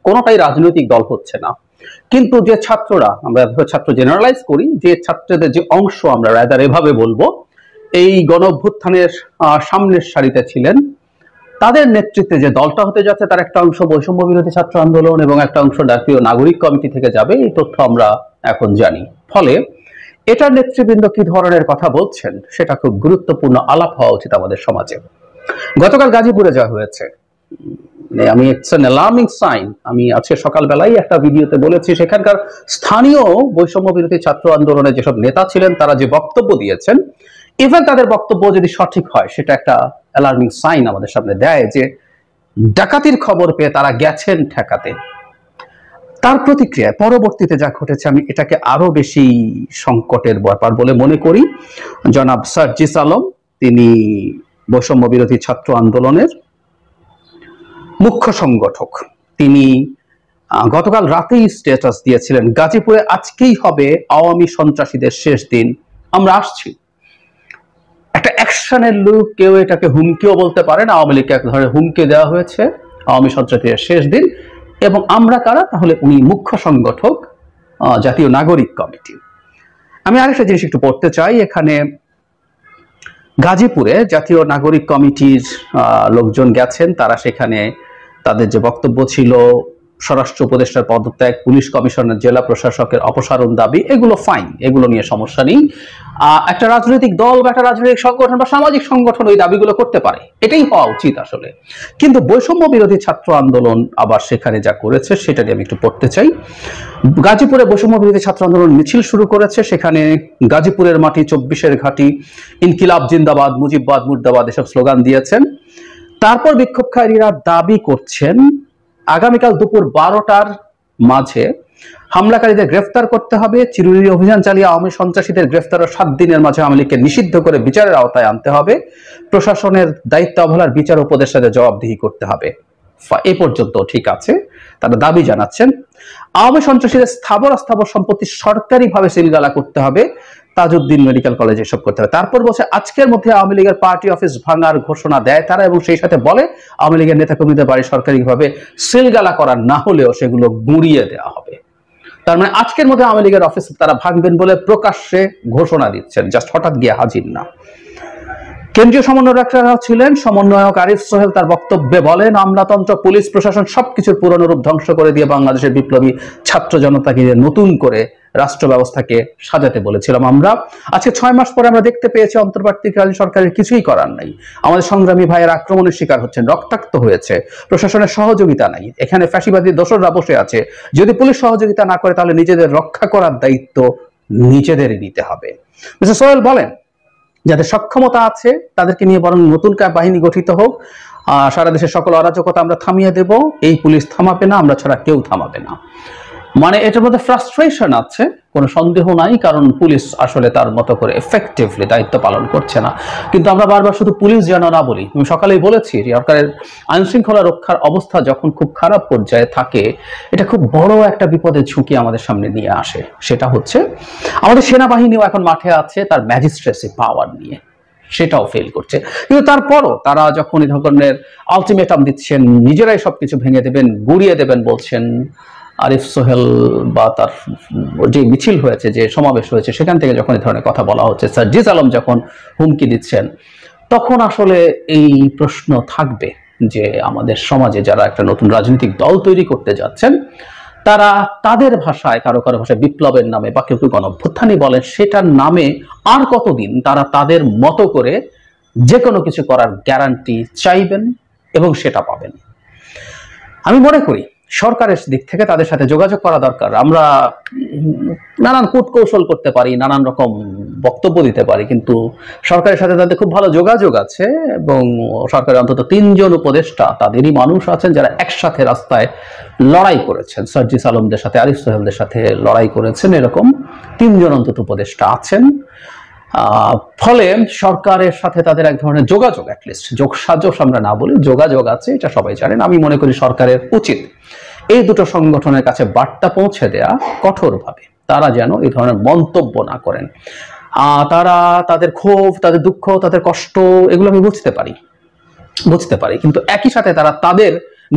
কোনোটাই রাজনৈতিক দল হচ্ছে না। কিন্তু যে ছাত্ররা, আমরা ছাত্র জেনারেলাইজ করি, যে ছাত্রদের যে অংশ, আমরা রাদার এভাবে বলবো, এই গণ অভ্যুত্থানের সামনের সারিতে ছিলেন, তাদের নেতৃত্বে যে দলটা হতে যাচ্ছে তার একটা অংশ বৈষম্য বিরোধী ছাত্র আন্দোলন এবং একটা অংশ জাতীয় নাগরিক কমিটি থেকে যাবে, এই তথ্য আমরা এখন জানি। ফলে এটার নেতৃবৃন্দ কি ধরনের কথা বলছেন সেটা খুব গুরুত্বপূর্ণ আলাপ হওয়া উচিত আমাদের সমাজে। গতকাল গাজীপুরে যা হয়েছে, আমি ইটস অ্যান অ্যালার্মিং সাইন। আমি আজকে সকালবেলায় একটা ভিডিওতে বলেছি, সেখানকার স্থানীয় বৈষম্য বিরোধী ছাত্র আন্দোলনের যেসব নেতা ছিলেন তারা যে বক্তব্য দিয়েছেন, ইভেন তাদের বক্তব্য যদি সঠিক হয় সেটা একটা অ্যালার্মিং সাইন আমাদের সামনে দেয় যে ডাকাতির খবর পেয়ে তারা গেছেন ঠেকাতে। তার প্রতিক্রিয়ায় পরবর্তীতে যা ঘটেছে, আমি এটাকে আরো বেশি সংকটের ব্যাপার বলে মনে করি। জনাব সার্জিস আলম, তিনি বৈষম্য বিরোধী ছাত্র আন্দোলনের মুখ্য সংগঠক, তিনি গতকাল রাতেই স্ট্যাটাস দিয়েছিলেন, গাজীপুরে আজকেই হবে আওয়ামী সন্ত্রাসীদের শেষ দিন, আমরা আসছি। একটা অ্যাকশনের লুক, কেউ এটাকে হুমকিও বলতে পারেন, আওয়ামী লীগকে এক ধরনের হুমকি দেওয়া হয়েছে, আওয়ামী সন্ত্রাসীদের শেষ দিন। এবং আমরা কারা? তাহলে উনি মুখ্য সংগঠক জাতীয় নাগরিক কমিটি। আমি আরেকটা জিনিস একটু পড়তে চাই এখানে। গাজীপুরে জাতীয় নাগরিক কমিটির লোকজন গেছেন, তারা সেখানে তাদের যে বক্তব্য ছিল, স্বরাষ্ট্র উপদেষ্টার পদত্যাগ, পুলিশ কমিশনার, জেলা প্রশাসকের অপসারণ দাবি, এগুলো ফাইন, এগুলো নিয়ে সমস্যা নেই। একটা রাজনৈতিক দল বা একটা রাজনৈতিক সংগঠন বা সামাজিক সংগঠন ওই দাবিগুলো করতে পারে, এটাই হওয়া উচিত আসলে। কিন্তু বৈষম্য বিরোধী ছাত্র আন্দোলন আবার সেখানে যা করেছে সেটা নিয়ে আমি একটু পড়তে চাই। গাজীপুরে বৈষম্য বিরোধী ছাত্র আন্দোলন মিছিল শুরু করেছে, সেখানে গাজীপুরের মাটি 24-এর ঘাঁটি, ইনকিলাব জিন্দাবাদ, মুজিববাদ মুর্দাবাদ এসব স্লোগান দিয়েছেন। তারপর বিক্ষোভকারীরা দাবি করছেন আগামীকাল দুপুর 12টার মাঝে হামলাকারীদের গ্রেফতার করতে হবে, চিরুনি অভিযান চালিয়ে আওয়ামী সন্ত্রাসীদের গ্রেফতারের 7 দিনের মাঝে আওয়ামী লীগকে নিষিদ্ধ করে বিচারের আওতায় আনতে হবে, প্রশাসনের দায়িত্ব অবহেলার বিচার উপদেষ্টাদের জবাবদিহি করতে হবে। এ পর্যন্ত ঠিক আছে, তারা দাবি জানাচ্ছেন। আওয়ামী সন্ত্রাসীদের স্থাবর অস্থাবর সম্পত্তি সরকারিভাবে সিলগালা করতে হবে, তাজউদ্দিন মেডিকেল কলেজ এসব করতে হবে। তারপর বলছে আজকের মধ্যে আওয়ামী লীগের পার্টি অফিস ভাঙার ঘোষণা দেয় তারা, এবং সেই সাথে বলে আওয়ামী লীগের নেতাকর্মীদের বাড়ি সরকারিভাবে সিলগালা করা না হলেও সেগুলো গুঁড়িয়ে দেওয়া হবে। তার মানে আজকের মধ্যে আওয়ামী লীগের অফিস তারা ভাঙবেন বলে প্রকাশ্যে ঘোষণা দিচ্ছেন, জাস্ট হঠাৎ গিয়ে হাজির না। কেন্দ্রীয় সমন্বয়করা ছিলেন, সমন্বয়ক আরিফ সোহেল তার বক্তব্যে বলেন, আমলাতন্ত্র, পুলিশ প্রশাসন সবকিছুর পুরনো রূপ ধ্বংস করে দিয়ে বাংলাদেশের বিপ্লবী ছাত্র জনতাকে নতুন করে রাষ্ট্র ব্যবস্থাকে সাজাতে বলেছিলাম আমরা। আজকে 6 মাস পরে আমরা দেখতে পেয়েছি অন্তর্বর্তীকালীন সরকারের কিছুই করার নাই। আমাদের সংগ্রামী ভাইয়ের আক্রমণের শিকার হচ্ছেন, রক্তাক্ত হয়েছে, প্রশাসনের সহযোগিতা নাই, এখানে ফ্যাসিবাদী দোসররা বসে আছে। যদি পুলিশ সহযোগিতা না করে তাহলে নিজেদের রক্ষা করার দায়িত্ব নিজেদেরই নিতে হবে। মিস্টার সোহেল বলেন, যাদের সক্ষমতা আছে তাদেরকে নিয়ে বরং নতুন বাহিনী গঠিত হোক, সারা দেশের সকল অরাজকতা আমরা থামিয়ে দেব, এই পুলিশ থামাবে না, আমরা ছাড়া কেউ থামাবে না। মানে এটার মধ্যে ফ্রাস্ট্রেশন আছে, কোনো সন্দেহ নাই, কারণ পুলিশ আসলে তার মতো করে এফেক্টিভলি দায়িত্ব পালন করছে না। কিন্তু আমরা বারবার শুধু পুলিশ যেন না বলি, আমি সকালেই বলেছি সরকারের আইন শৃঙ্খলা রক্ষার অবস্থা যখন খুব খারাপ পর্যায়ে থাকে, এটা খুব বড় একটা বিপদের ঝুঁকি আমাদের সামনে নিয়ে আসে। সেটা হচ্ছে আমাদের সেনাবাহিনীও এখন মাঠে আছে তার ম্যাজিস্ট্রেসি পাওয়ার নিয়ে, সেটাও ফেল করছে। কিন্তু তারপরও তারা যখন এই ধরনের আলটিমেটাম দিচ্ছেন, নিজেরাই সবকিছু ভেঙে দেবেন, গুড়িয়ে দেবেন বলছেন, আরিফ সোহেল বা তার যে মিছিল হয়েছে, যে সমাবেশ হয়েছে, সেখান থেকে যখন এই ধরনের কথা বলা হচ্ছে, সার্জিস আলম যখন হুমকি দিচ্ছেন, তখন আসলে এই প্রশ্ন থাকবে যে আমাদের সমাজে যারা একটা নতুন রাজনৈতিক দল তৈরি করতে যাচ্ছেন, তারা তাদের ভাষায়, কারো কারো ভাষায় বিপ্লবের নামে বা কেউ কেউ গণঅভ্যুত্থানই বলেন, সেটার নামে আর কতদিন তারা তাদের মতো করে যে কোনো কিছু করার গ্যারান্টি চাইবেন এবং সেটা পাবেন। আমি মনে করি সরকারের দিক থেকে তাদের সাথে যোগাযোগ করা দরকার। আমরা নানান কূটকৌশল করতে পারি, নানান রকম বক্তব্য দিতে পারি, কিন্তু সরকারের সাথে তাদের খুব ভালো যোগাযোগ আছে এবং সরকারের অন্তত 3 জন উপদেষ্টা তাদেরই মানুষ আছেন যারা একসাথে রাস্তায় লড়াই করেছেন, সার্জিস আলমদের সাথে, আরিফ সোহেলদের সাথে লড়াই করেছেন, এরকম 3 জন অন্তত উপদেষ্টা আছেন। ফলে সরকারের সাথে তাদের এক ধরনের যোগাযোগ, অ্যাটলিস্ট যোগসাজশ আমরা না বলি, যোগাযোগ আছে, এটা সবাই জানেন। আমি মনে করি সরকারের উচিত এই দুটো সংগঠনের কাছে বার্তা পৌঁছে দেয়া কঠোরভাবে, তারা যেন এই ধরনের মন্তব্য না করেন। তারা তাদের ক্ষোভ, তাদের দুঃখ, তাদের কষ্ট, এগুলো আমি বুঝতে পারি, কিন্তু একই সাথে তারা তাদের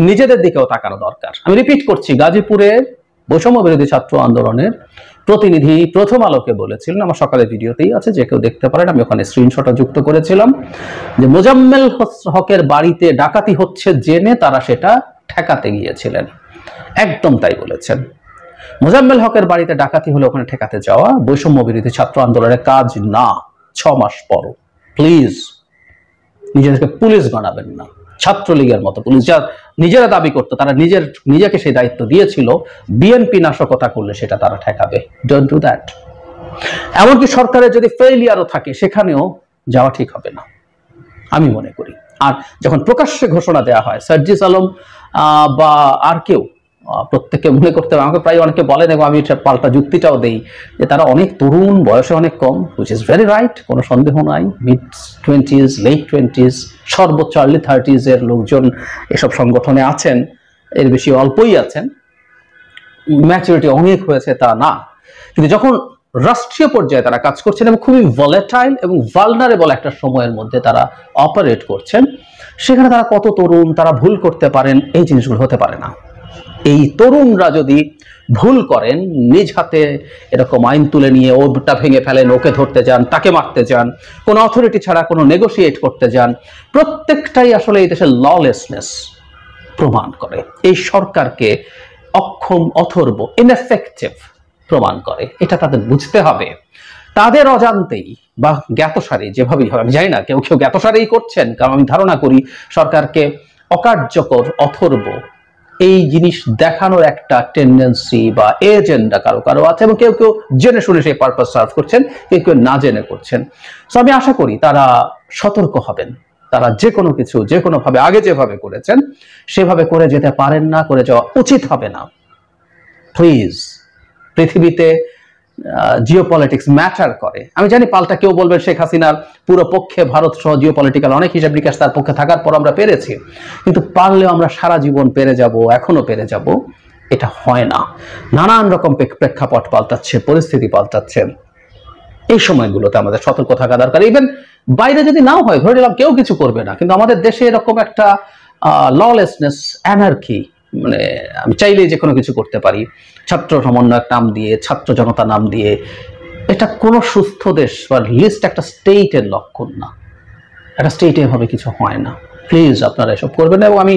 নিজেদের দিকেও তাকানো দরকার। আমি রিপিট করছি, গাজীপুরের বৈষম্য বিরোধী ছাত্র আন্দোলনের প্রতিনিধি প্রথম আলোকে বলেছিলেন, আমার সকালের ভিডিওতেই আছে, যে কেউ দেখতে পারেন, আমি ওখানে স্ক্রিনশটটা যুক্ত করেছিলাম, যে মোজাম্মেল হকের বাড়িতে ডাকাতি হচ্ছে জেনে তারা সেটা ঠেকাতে গিয়েছিলেন। একদম তাই বলেছেন। মোজাম্মেল হকের বাড়িতে ডাকাতি হলে ওখানে ঠেকাতে যাওয়া বৈষম্য বিরোধী ছাত্র আন্দোলনের কাজ না। 6 মাস পর প্লিজ নিজেদেরকে পুলিশ বানাবেন না। ছাত্রলীগের মতো পুলিশ যা নিজেরা দাবি করতো, তারা নিজেকে সেই দায়িত্ব দিয়েছিল, বিএনপি নাশকতা করলে সেটা তারা ঠেকাবে। Don't do that. এমনকি সরকারের যদি ফেইলিয়ারও থাকে সেখানেও যাওয়া ঠিক হবে না আমি মনে করি। আর যখন প্রকাশ্যে ঘোষণা দেওয়া হয়, সার্জিস আলম বা আর কেউ, প্রত্যেককে মনে করতে হবে, আমাকে প্রায় অনেকে বলেন এবং আমি পাল্টা যুক্তিটাও দেই যে তারা অনেক তরুণ, বয়সে অনেক কম, হুইচ ইজ ভেরি রাইট, কোনো সন্দেহ নাই। mid-20s, late 20s, সর্বোচ্চ early 30s এর লোকজন এসব সংগঠনে আছেন, এর বেশি অল্পই আছেন। ম্যাচুরিটি অনেক হয়েছে তা না, কিন্তু যখন রাষ্ট্রীয় পর্যায়ে তারা কাজ করছেন এবং খুবই ভলেটাইল এবং ভালনারেবল একটা সময়ের মধ্যে তারা অপারেট করছেন, সেখানে তারা কত তরুণ, তারা ভুল করতে পারেন, এই জিনিসগুলো হতে পারে না। এই তরুণরা যদি ভুল করেন, নিজ হাতে এরকম আইন তুলে নিয়ে ওটা ভেঙে ফেলেন, ওকে ধরতে যান, তাকে মারতে যান, কোনো অথরিটি ছাড়া কোনো নেগোসিয়েট করতে যান, প্রত্যেকটাই আসলে এই দেশের ললেসনেস প্রমাণ করে, এই সরকারকে অক্ষম, অথর্ব, ইনএফেক্টিভ প্রমাণ করে। এটা তাদের বুঝতে হবে। তাদের অজান্তেই বা জ্ঞাতসারে, যেভাবেই হবে আমি জানি না, কেউ কেউ জ্ঞাতসারেই করছেন, কারণ আমি ধারণা করি সরকারকে অকার্যকর, অথর্ব এই জিনিস দেখানোর একটা টেন্ডেন্সি বা এজেন্ডা কারো কারো আছে, এবং কেউ কেউ জেনে শুনে সেই পারপাস সার্ভ করছেন, কেউ কেউ না জেনে করছেন। তো আমি আশা করি তারা সতর্ক হবেন, তারা যে কোনো কিছু যে কোনো ভাবে আগে যেভাবে করেছেন সেভাবে করে যেতে পারেন না, করে যাওয়া উচিত হবে না। প্লিজ, পৃথিবীতে জিওপলিটিক্স ম্যাটার করে। আমি জানি পাল্টা কেউ বলবেন শেখ হাসিনার পুরো পক্ষে ভারত সহ জিওপলিটিক্যাল অনেক হিসাব নিকাশ তার পক্ষে থাকার পর আমরা পেরেছি, কিন্তু পারলেও আমরা সারা জীবন পেরে যাব, এখনো পেরে যাব, এটা হয় না। নানান রকম প্রেক্ষাপট পাল্টাচ্ছে, পরিস্থিতি পাল্টাচ্ছে। এই সময়গুলোতে আমাদের সতর্ক থাকা দরকার। ইভেন বাইরে যদি নাও হয়, ধরে নিলাম কেউ কিছু করবে না, কিন্তু আমাদের দেশে এরকম একটা ললেসনেস, অ্যানার্কি, মানে আমি চাইলেই যে কোনো কিছু করতে পারি, ছাত্র সমন্বয়ক নাম দিয়ে, ছাত্র জনতা নাম দিয়ে, এটা কোনো সুস্থ দেশ বা লিস্ট একটা স্টেটের লক্ষণ না। একটা স্টেটে এভাবে কিছু হয় না। প্লিজ আপনারা এসব করবেন না, এবং আমি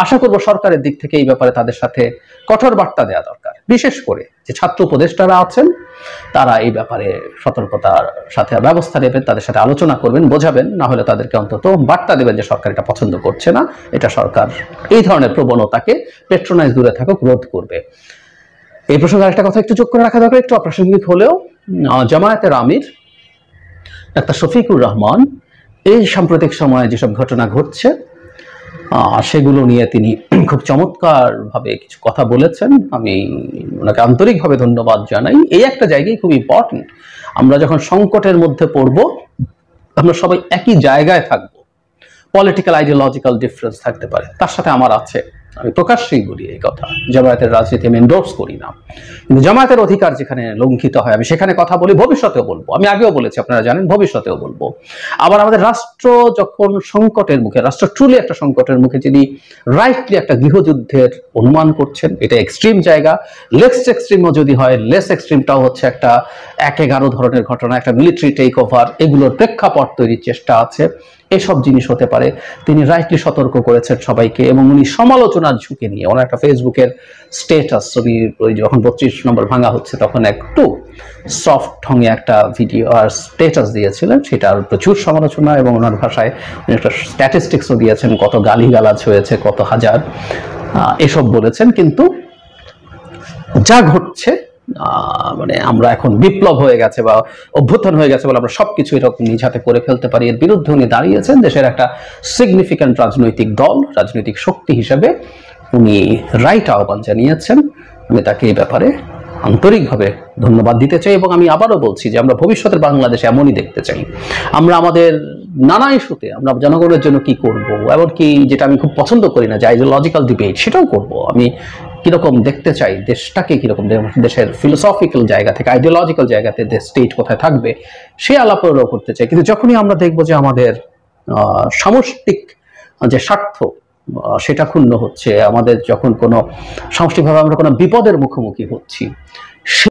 আশা করব সরকারের দিক থেকে এই ব্যাপারে তাদের সাথে কঠোর বার্তা দেওয়া দরকার। বিশেষ করে যে ছাত্র উপদেষ্টারা আছেন, তারা এই ব্যাপারে সতর্কতার সাথে ব্যবস্থা নেবেন, তাদের সাথে আলোচনা করবেন, বোঝাবেন, না হলে তাদেরকে অন্তত বার্তা দেবেন যে সরকার এটা পছন্দ করছে না, এটা সরকার এই ধরনের প্রবণতাকে পেট্রোনাইজ দূরে থাকুক রোধ করবে। এই প্রসঙ্গে আরেকটা কথা একটু যোগ করে রাখা দরকার, একটু অপ্রাসঙ্গিক হলেও, জামায়াতের আমির ডাক্তার শফিকুর রহমান এই সাম্প্রতিক সময়ে যেসব ঘটনা ঘটছে সেগুলো নিয়ে তিনি খুব চমৎকার ভাবে কিছু কথা বলেছেন। আমি ওনাকে আন্তরিকভাবে ধন্যবাদ জানাই। এই একটা জায়গায় খুব ইম্পর্টেন্ট, আমরা যখন সংকটের মধ্যে পড়ব, আমরা সবাই একই জায়গায় থাকবো, পলিটিক্যাল আইডিওলজিক্যাল ডিফারেন্স থাকতে পারে, তার সাথে আমার আছে, আমি প্রকাশ্যেই বলি এই কথা, জামায়াতের রাজনীতি আমি এন্ডোর্স করি না, কিন্তু জামায়াতের অধিকার যেখানে লঙ্ঘিত হয় আমি সেখানে কথা বলি, ভবিষ্যতেও বলবো, আমি আগেও বলেছি, আপনারা জানেন, ভবিষ্যতেও বলবো। আবার আমাদের রাষ্ট্র যখন সংকটের মুখে, রাষ্ট্র ট্রুলি একটা সংকটের মুখে, যিনি রাইটলি একটা গৃহযুদ্ধের অনুমান করছেন, এটা এক্সট্রিম জায়গা, লেস এক্সট্রিমও যদি হয়, লেস এক্সট্রিমটাও হচ্ছে একটা 1-11 ধরনের ঘটনা, একটা মিলিটারি টেক ওভার, এগুলোর প্রেক্ষাপট তৈরির চেষ্টা আছে, এসব জিনিস হতে পারে। তিনি রাইটলি সতর্ক করেছেন সবাইকে, এবং উনি সমালোচনার ঝুঁকি নিয়ে ওনার একটা ফেসবুকের স্টেটাস, ছবি ওই যখন 32 নম্বর ভাঙা হচ্ছে তখন একটু সফট ঢঙে একটা ভিডিও আর স্টেটাস দিয়েছিলেন, সেটার প্রচুর সমালোচনা, এবং ওনার ভাষায় উনি একটা স্ট্যাটিস্টিক্সও দিয়েছেন, কত গালিগালাজ হয়েছে, কত হাজার, এসব বলেছেন। কিন্তু যা ঘটছে, মানে আমরা এখন বিপ্লব হয়ে গেছে বা অভ্যুত্থান হয়ে গেছে বলে আমরা সবকিছু এরকম নিজ হাতে করে ফেলতে পারি, এর বিরুদ্ধে উনি দাঁড়িয়েছেন। দেশের একটা সিগনিফিক্যান্ট রাজনৈতিক দল, রাজনৈতিক শক্তি হিসেবে উনি রাইট আহ্বান জানিয়েছেন। আমি তাকে এই ব্যাপারে আন্তরিকভাবে ধন্যবাদ দিতে চাই, এবং আমি আবারও বলছি যে আমরা ভবিষ্যতের বাংলাদেশ এমনই দেখতে চাই। আমরা আমাদের নানা ইস্যুতে আমরা জনগণের জন্য কি করব, এমনকি যেটা আমি খুব পছন্দ করি না, যে আইডিওলজিক্যাল ডিবেট, সেটাও করব। আমি কিরকম দেখতে চাই দেশটাকে, কিরকম দেশের ফিলোসফিক্যাল জায়গা থেকে, আইডিওলজিক্যাল জায়গাতে দেশ স্টেট কোথায় থাকবে, সে আলাপও করতে চাই। কিন্তু যখনই আমরা দেখবো যে আমাদের সামষ্টিক যে স্বার্থ, সেটা ক্ষুণ্ণ হচ্ছে। আমাদের যখন কোনো সামষ্টিকভাবে আমরা কোনো বিপদের মুখোমুখি হচ্ছি,